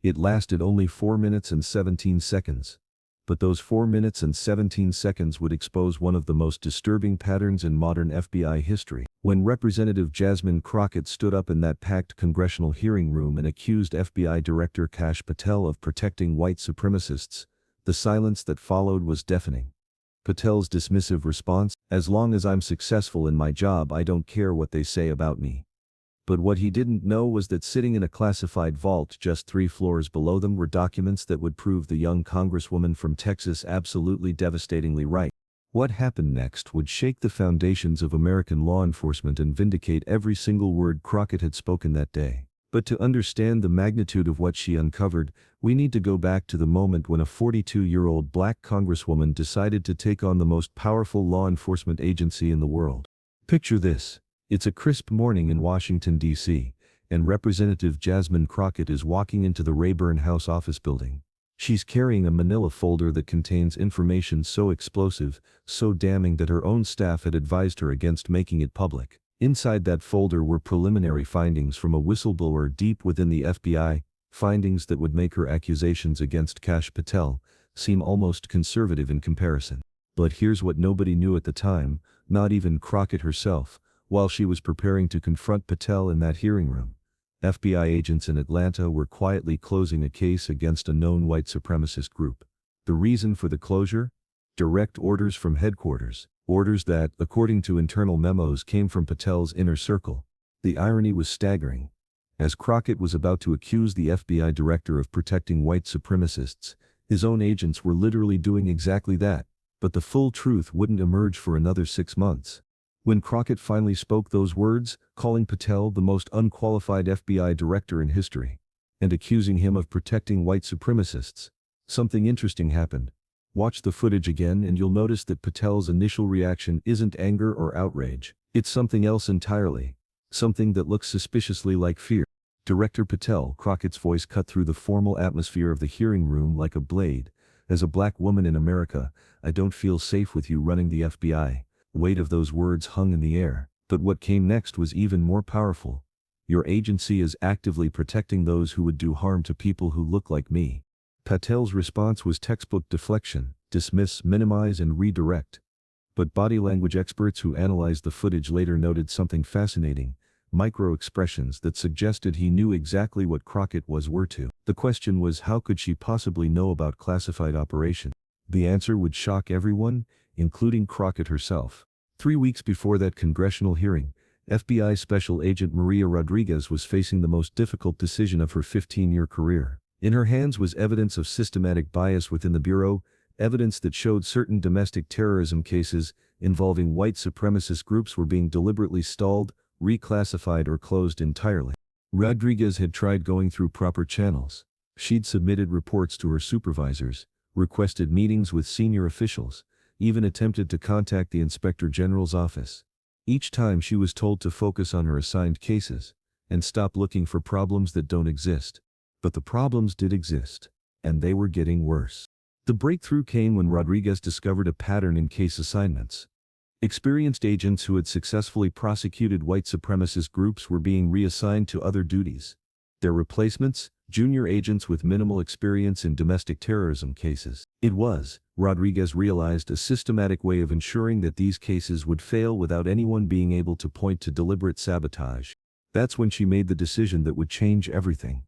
It lasted only 4 minutes and 17 seconds. But those 4 minutes and 17 seconds would expose one of the most disturbing patterns in modern FBI history. When Representative Jasmine Crockett stood up in that packed congressional hearing room and accused FBI Director Kash Patel of protecting white supremacists, the silence that followed was deafening. Patel's dismissive response, "As long as I'm successful in my job, I don't care what they say about me." But what he didn't know was that sitting in a classified vault just 3 floors below them were documents that would prove the young congresswoman from Texas absolutely devastatingly right. What happened next would shake the foundations of American law enforcement and vindicate every single word Crockett had spoken that day. But to understand the magnitude of what she uncovered, we need to go back to the moment when a 42-year-old black congresswoman decided to take on the most powerful law enforcement agency in the world. Picture this. It's a crisp morning in Washington, D.C., and Representative Jasmine Crockett is walking into the Rayburn House office building. She's carrying a manila folder that contains information so explosive, so damning that her own staff had advised her against making it public. Inside that folder were preliminary findings from a whistleblower deep within the FBI, findings that would make her accusations against Kash Patel seem almost conservative in comparison. But here's what nobody knew at the time, not even Crockett herself. While she was preparing to confront Patel in that hearing room, FBI agents in Atlanta were quietly closing a case against a known white supremacist group. The reason for the closure? Direct orders from headquarters, orders that, according to internal memos, came from Patel's inner circle. The irony was staggering. As Crockett was about to accuse the FBI director of protecting white supremacists, his own agents were literally doing exactly that, but the full truth wouldn't emerge for another 6 months. When Crockett finally spoke those words, calling Patel the most unqualified FBI director in history, and accusing him of protecting white supremacists, something interesting happened. Watch the footage again and you'll notice that Patel's initial reaction isn't anger or outrage. It's something else entirely. Something that looks suspiciously like fear. Director Patel, Crockett's voice cut through the formal atmosphere of the hearing room like a blade. As a black woman in America, I don't feel safe with you running the FBI. Weight of those words hung in the air, but what came next was even more powerful. Your agency is actively protecting those who would do harm to people who look like me. Patel's response was textbook deflection, dismiss, minimize, and redirect. But body language experts who analyzed the footage later noted something fascinating, micro-expressions that suggested he knew exactly what Crockett were to. The question was, how could she possibly know about classified operations? The answer would shock everyone, including Crockett herself. 3 weeks before that congressional hearing, FBI Special Agent Maria Rodriguez was facing the most difficult decision of her 15-year career. In her hands was evidence of systematic bias within the Bureau, evidence that showed certain domestic terrorism cases involving white supremacist groups were being deliberately stalled, reclassified, or closed entirely. Rodriguez had tried going through proper channels. She'd submitted reports to her supervisors, requested meetings with senior officials, even attempted to contact the Inspector General's office. Each time she was told to focus on her assigned cases and stop looking for problems that don't exist. But the problems did exist, and they were getting worse. The breakthrough came when Rodriguez discovered a pattern in case assignments. Experienced agents who had successfully prosecuted white supremacist groups were being reassigned to other duties. Their replacements, junior agents with minimal experience in domestic terrorism cases. It was, Rodriguez realized, a systematic way of ensuring that these cases would fail without anyone being able to point to deliberate sabotage. That's when she made the decision that would change everything.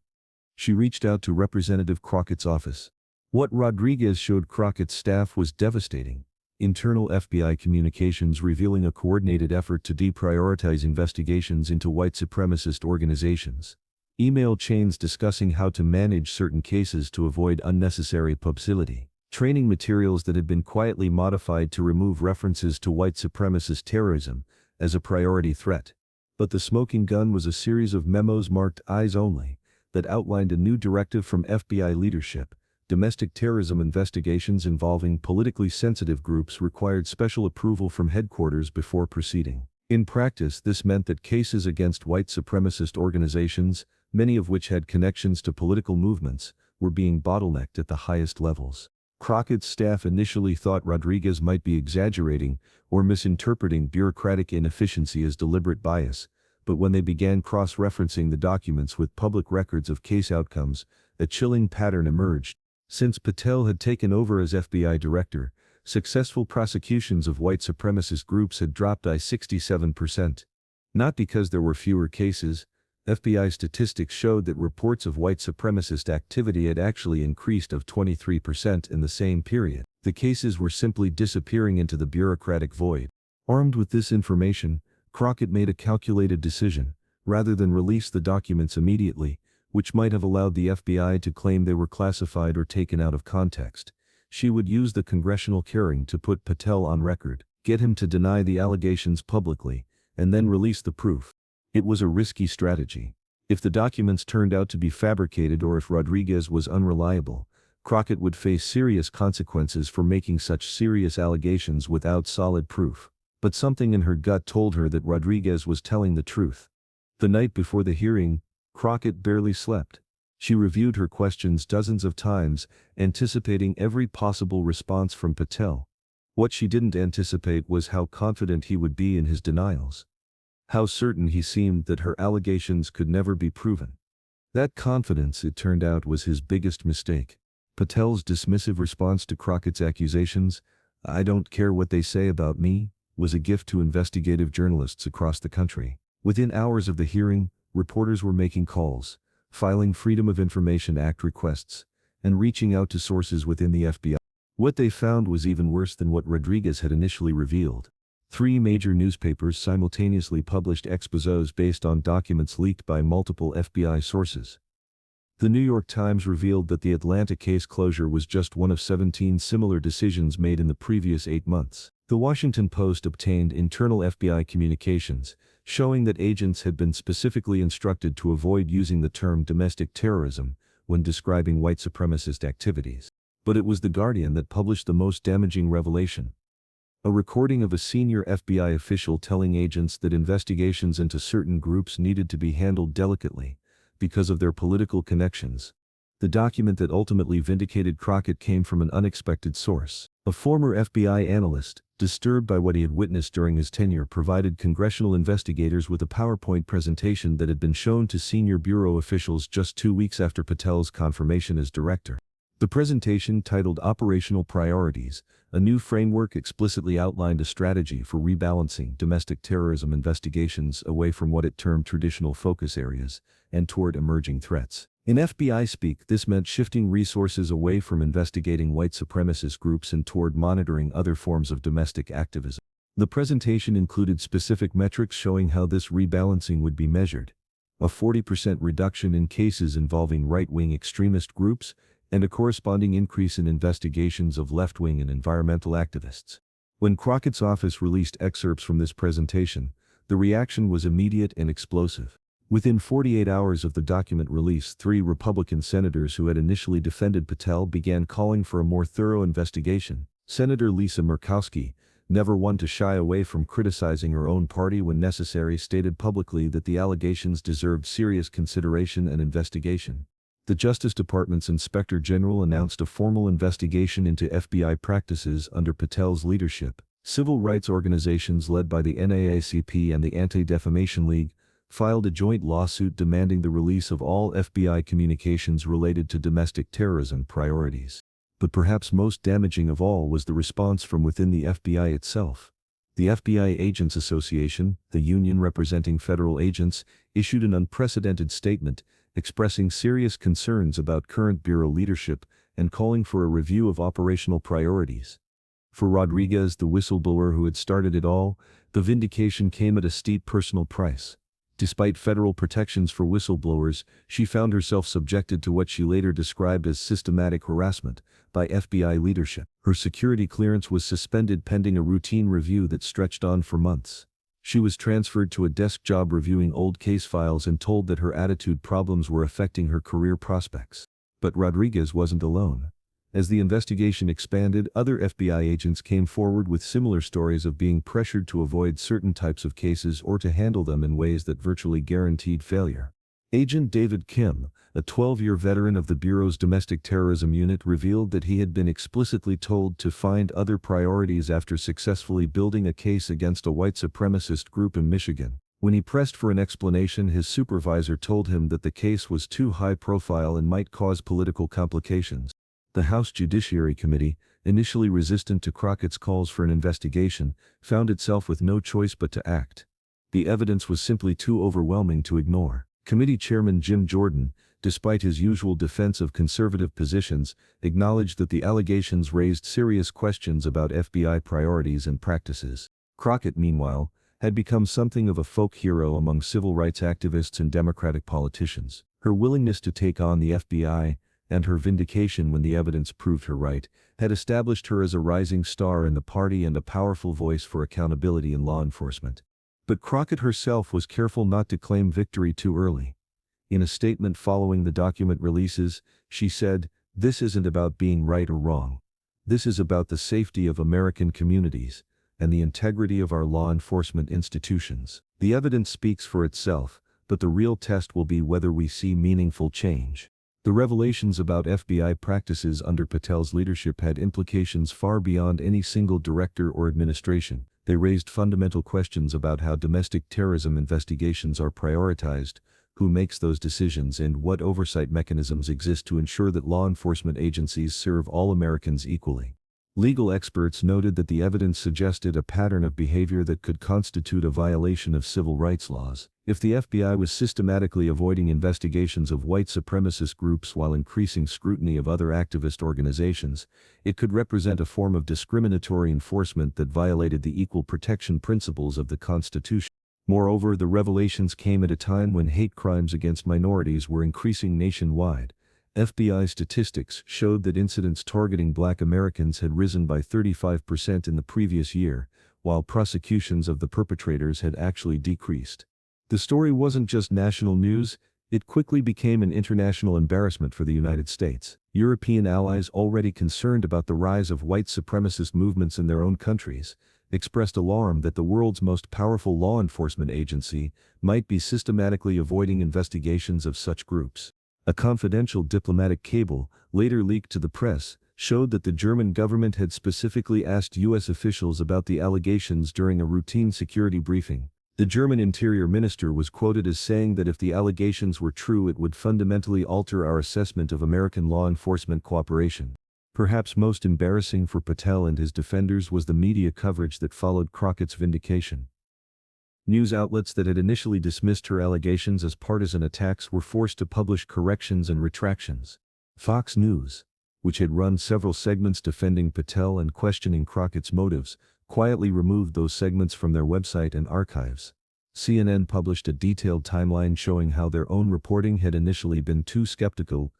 She reached out to Representative Crockett's office. What Rodriguez showed Crockett's staff was devastating. Internal FBI communications revealing a coordinated effort to deprioritize investigations into white supremacist organizations. Email chains discussing how to manage certain cases to avoid unnecessary publicity. Training materials that had been quietly modified to remove references to white supremacist terrorism as a priority threat. But the smoking gun was a series of memos marked Eyes Only that outlined a new directive from FBI leadership. Domestic terrorism investigations involving politically sensitive groups required special approval from headquarters before proceeding. In practice, this meant that cases against white supremacist organizations, many of which had connections to political movements, were being bottlenecked at the highest levels. Crockett's staff initially thought Rodriguez might be exaggerating or misinterpreting bureaucratic inefficiency as deliberate bias, But when they began cross-referencing the documents with public records of case outcomes, a chilling pattern emerged. Since Patel had taken over as FBI director, successful prosecutions of white supremacist groups had dropped by 67%. Not because there were fewer cases. FBI statistics showed that reports of white supremacist activity had actually increased of 23% in the same period. The cases were simply disappearing into the bureaucratic void. Armed with this information, Crockett made a calculated decision. Rather than release the documents immediately, which might have allowed the FBI to claim they were classified or taken out of context, she would use the congressional hearing to put Patel on record, get him to deny the allegations publicly, and then release the proof. It was a risky strategy. If the documents turned out to be fabricated or if Rodriguez was unreliable, Crockett would face serious consequences for making such serious allegations without solid proof. But something in her gut told her that Rodriguez was telling the truth. The night before the hearing, Crockett barely slept. She reviewed her questions dozens of times, anticipating every possible response from Patel. What she didn't anticipate was how confident he would be in his denials. How certain he seemed that her allegations could never be proven. That confidence, it turned out, was his biggest mistake. Patel's dismissive response to Crockett's accusations, "I don't care what they say about me," was a gift to investigative journalists across the country. Within hours of the hearing, reporters were making calls, filing Freedom of Information Act requests, and reaching out to sources within the FBI. What they found was even worse than what Rodriguez had initially revealed. 3 major newspapers simultaneously published exposés based on documents leaked by multiple FBI sources. The New York Times revealed that the Atlanta case closure was just one of 17 similar decisions made in the previous 8 months. The Washington Post obtained internal FBI communications, showing that agents had been specifically instructed to avoid using the term domestic terrorism when describing white supremacist activities. But it was The Guardian that published the most damaging revelation. A recording of a senior FBI official telling agents that investigations into certain groups needed to be handled delicately because of their political connections. The document that ultimately vindicated Crockett came from an unexpected source. A former FBI analyst, disturbed by what he had witnessed during his tenure, provided congressional investigators with a PowerPoint presentation that had been shown to senior bureau officials just 2 weeks after Patel's confirmation as director. The presentation, titled Operational Priorities, a new framework, explicitly outlined a strategy for rebalancing domestic terrorism investigations away from what it termed traditional focus areas and toward emerging threats. In FBI speak, this meant shifting resources away from investigating white supremacist groups and toward monitoring other forms of domestic activism. The presentation included specific metrics showing how this rebalancing would be measured: a 40% reduction in cases involving right-wing extremist groups, and a corresponding increase in investigations of left-wing and environmental activists. When Crockett's office released excerpts from this presentation, the reaction was immediate and explosive. Within 48 hours of the document release, 3 Republican senators who had initially defended Patel began calling for a more thorough investigation. Senator Lisa Murkowski, never one to shy away from criticizing her own party when necessary, stated publicly that the allegations deserved serious consideration and investigation. The Justice Department's Inspector General announced a formal investigation into FBI practices under Patel's leadership. Civil rights organizations led by the NAACP and the Anti-Defamation League filed a joint lawsuit demanding the release of all FBI communications related to domestic terrorism priorities. But perhaps most damaging of all was the response from within the FBI itself. The FBI Agents Association, the union representing federal agents, issued an unprecedented statement expressing serious concerns about current bureau leadership and calling for a review of operational priorities. For Rodriguez, the whistleblower who had started it all, the vindication came at a steep personal price. Despite federal protections for whistleblowers, she found herself subjected to what she later described as systematic harassment by FBI leadership. Her security clearance was suspended pending a routine review that stretched on for months. She was transferred to a desk job reviewing old case files and told that her attitude problems were affecting her career prospects. But Rodriguez wasn't alone. As the investigation expanded, other FBI agents came forward with similar stories of being pressured to avoid certain types of cases or to handle them in ways that virtually guaranteed failure. Agent David Kim, a 12-year veteran of the Bureau's Domestic Terrorism Unit, revealed that he had been explicitly told to find other priorities after successfully building a case against a white supremacist group in Michigan. When he pressed for an explanation, his supervisor told him that the case was too high profile and might cause political complications. The House Judiciary Committee, initially resistant to Crockett's calls for an investigation, found itself with no choice but to act. The evidence was simply too overwhelming to ignore. Committee Chairman Jim Jordan, despite his usual defense of conservative positions, acknowledged that the allegations raised serious questions about FBI priorities and practices. Crockett, meanwhile, had become something of a folk hero among civil rights activists and Democratic politicians. Her willingness to take on the FBI, and her vindication when the evidence proved her right, had established her as a rising star in the party and a powerful voice for accountability in law enforcement. But Crockett herself was careful not to claim victory too early. In a statement following the document releases, she said, "This isn't about being right or wrong. This is about the safety of American communities and the integrity of our law enforcement institutions. The evidence speaks for itself, but the real test will be whether we see meaningful change." The revelations about FBI practices under Patel's leadership had implications far beyond any single director or administration. They raised fundamental questions about how domestic terrorism investigations are prioritized, who makes those decisions, and what oversight mechanisms exist to ensure that law enforcement agencies serve all Americans equally. Legal experts noted that the evidence suggested a pattern of behavior that could constitute a violation of civil rights laws. If the FBI was systematically avoiding investigations of white supremacist groups while increasing scrutiny of other activist organizations, it could represent a form of discriminatory enforcement that violated the equal protection principles of the Constitution. Moreover, the revelations came at a time when hate crimes against minorities were increasing nationwide. FBI statistics showed that incidents targeting Black Americans had risen by 35% in the previous year, while prosecutions of the perpetrators had actually decreased. The story wasn't just national news, it quickly became an international embarrassment for the United States. European allies, already concerned about the rise of white supremacist movements in their own countries, expressed alarm that the world's most powerful law enforcement agency might be systematically avoiding investigations of such groups. A confidential diplomatic cable, later leaked to the press, showed that the German government had specifically asked U.S. officials about the allegations during a routine security briefing. The German Interior Minister was quoted as saying that if the allegations were true, it would fundamentally alter our assessment of American law enforcement cooperation. Perhaps most embarrassing for Patel and his defenders was the media coverage that followed Crockett's vindication. News outlets that had initially dismissed her allegations as partisan attacks were forced to publish corrections and retractions. Fox News, which had run several segments defending Patel and questioning Crockett's motives, quietly removed those segments from their website and archives. CNN published a detailed timeline showing how their own reporting had initially been too skeptical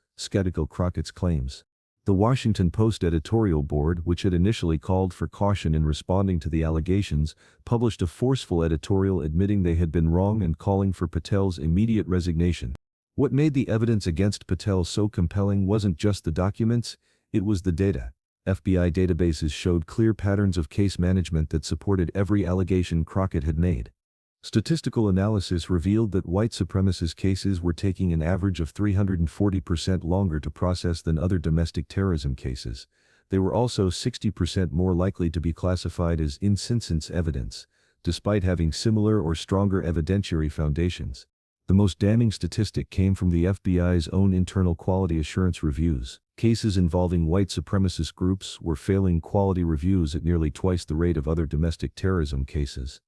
Crockett's claims. The Washington Post editorial board, which had initially called for caution in responding to the allegations, published a forceful editorial admitting they had been wrong and calling for Patel's immediate resignation. What made the evidence against Patel so compelling wasn't just the documents, it was the data. FBI databases showed clear patterns of case management that supported every allegation Crockett had made. Statistical analysis revealed that white supremacist cases were taking an average of 340% longer to process than other domestic terrorism cases. They were also 60% more likely to be classified as insistence evidence, despite having similar or stronger evidentiary foundations. The most damning statistic came from the FBI's own internal quality assurance reviews. Cases involving white supremacist groups were failing quality reviews at nearly twice the rate of other domestic terrorism cases.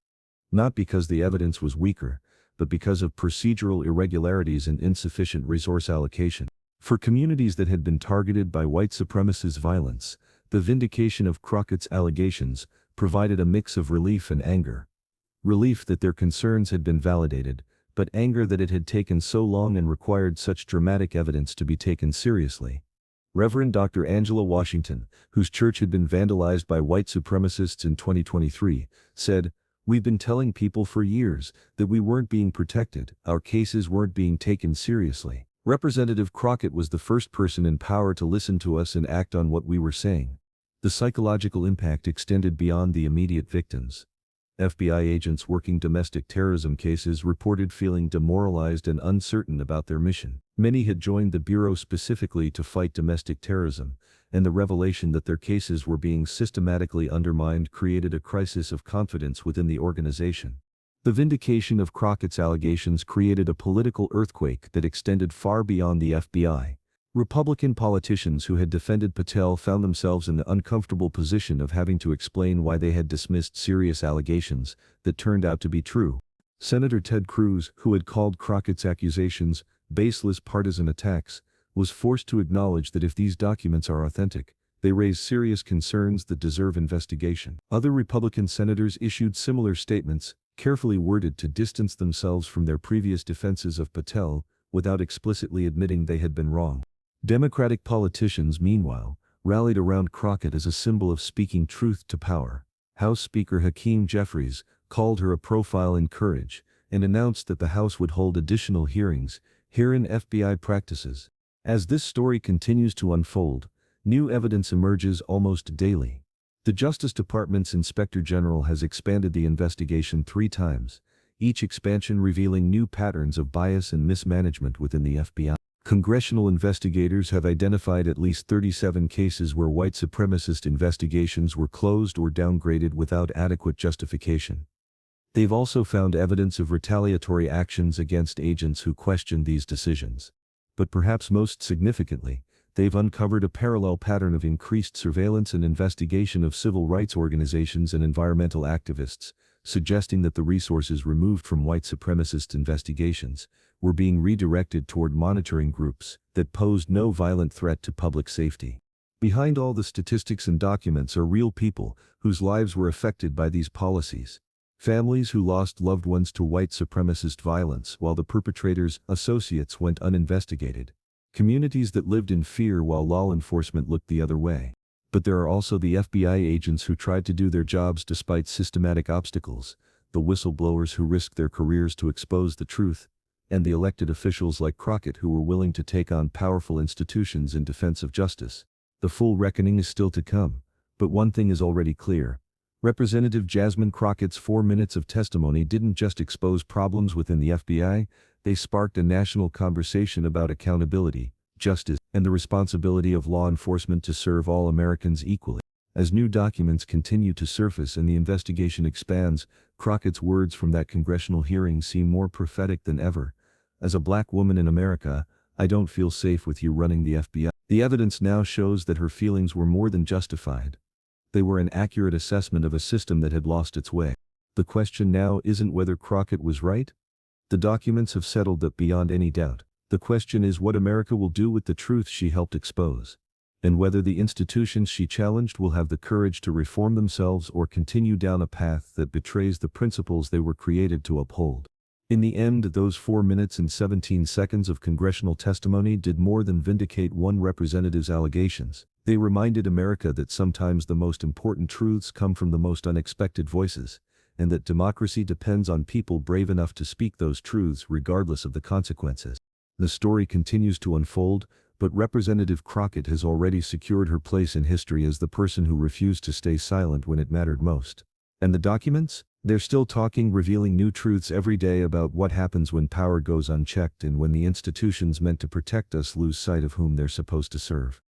Not because the evidence was weaker, but because of procedural irregularities and insufficient resource allocation. For communities that had been targeted by white supremacist violence, the vindication of Crockett's allegations provided a mix of relief and anger. Relief that their concerns had been validated, but anger that it had taken so long and required such dramatic evidence to be taken seriously. Reverend Dr. Angela Washington, whose church had been vandalized by white supremacists in 2023, said, "We've been telling people for years that we weren't being protected, our cases weren't being taken seriously." Representative Crockett was the first person in power to listen to us and act on what we were saying. The psychological impact extended beyond the immediate victims. FBI agents working domestic terrorism cases reported feeling demoralized and uncertain about their mission. Many had joined the Bureau specifically to fight domestic terrorism, and the revelation that their cases were being systematically undermined created a crisis of confidence within the organization. The vindication of Crockett's allegations created a political earthquake that extended far beyond the FBI. Republican politicians who had defended Patel found themselves in the uncomfortable position of having to explain why they had dismissed serious allegations that turned out to be true. Senator Ted Cruz, who had called Crockett's accusations baseless partisan attacks, was forced to acknowledge that if these documents are authentic, they raise serious concerns that deserve investigation. Other Republican senators issued similar statements, carefully worded to distance themselves from their previous defenses of Patel, without explicitly admitting they had been wrong. Democratic politicians, meanwhile, rallied around Crockett as a symbol of speaking truth to power. House Speaker Hakeem Jeffries called her a profile in courage and announced that the House would hold additional hearings, herein FBI practices. As this story continues to unfold, new evidence emerges almost daily. The Justice Department's Inspector General has expanded the investigation 3 times, each expansion revealing new patterns of bias and mismanagement within the FBI. Congressional investigators have identified at least 37 cases where white supremacist investigations were closed or downgraded without adequate justification. They've also found evidence of retaliatory actions against agents who questioned these decisions. But perhaps most significantly, they've uncovered a parallel pattern of increased surveillance and investigation of civil rights organizations and environmental activists, suggesting that the resources removed from white supremacist investigations were being redirected toward monitoring groups that posed no violent threat to public safety. Behind all the statistics and documents are real people whose lives were affected by these policies. Families who lost loved ones to white supremacist violence while the perpetrators' associates went uninvestigated. Communities that lived in fear while law enforcement looked the other way. But there are also the FBI agents who tried to do their jobs despite systematic obstacles, the whistleblowers who risked their careers to expose the truth, and the elected officials like Crockett who were willing to take on powerful institutions in defense of justice. The full reckoning is still to come, but one thing is already clear. Representative Jasmine Crockett's 4 minutes of testimony didn't just expose problems within the FBI, they sparked a national conversation about accountability, justice, and the responsibility of law enforcement to serve all Americans equally. As new documents continue to surface and the investigation expands, Crockett's words from that congressional hearing seem more prophetic than ever. As a black woman in America, I don't feel safe with you running the FBI. The evidence now shows that her feelings were more than justified. They were an accurate assessment of a system that had lost its way. The question now isn't whether Crockett was right. The documents have settled that beyond any doubt. The question is what America will do with the truth she helped expose, and whether the institutions she challenged will have the courage to reform themselves or continue down a path that betrays the principles they were created to uphold. In the end, those 4 minutes and 17 seconds of congressional testimony did more than vindicate one representative's allegations. They reminded America that sometimes the most important truths come from the most unexpected voices, and that democracy depends on people brave enough to speak those truths regardless of the consequences. The story continues to unfold, but Representative Crockett has already secured her place in history as the person who refused to stay silent when it mattered most. And the documents? They're still talking, revealing new truths every day about what happens when power goes unchecked and when the institutions meant to protect us lose sight of whom they're supposed to serve.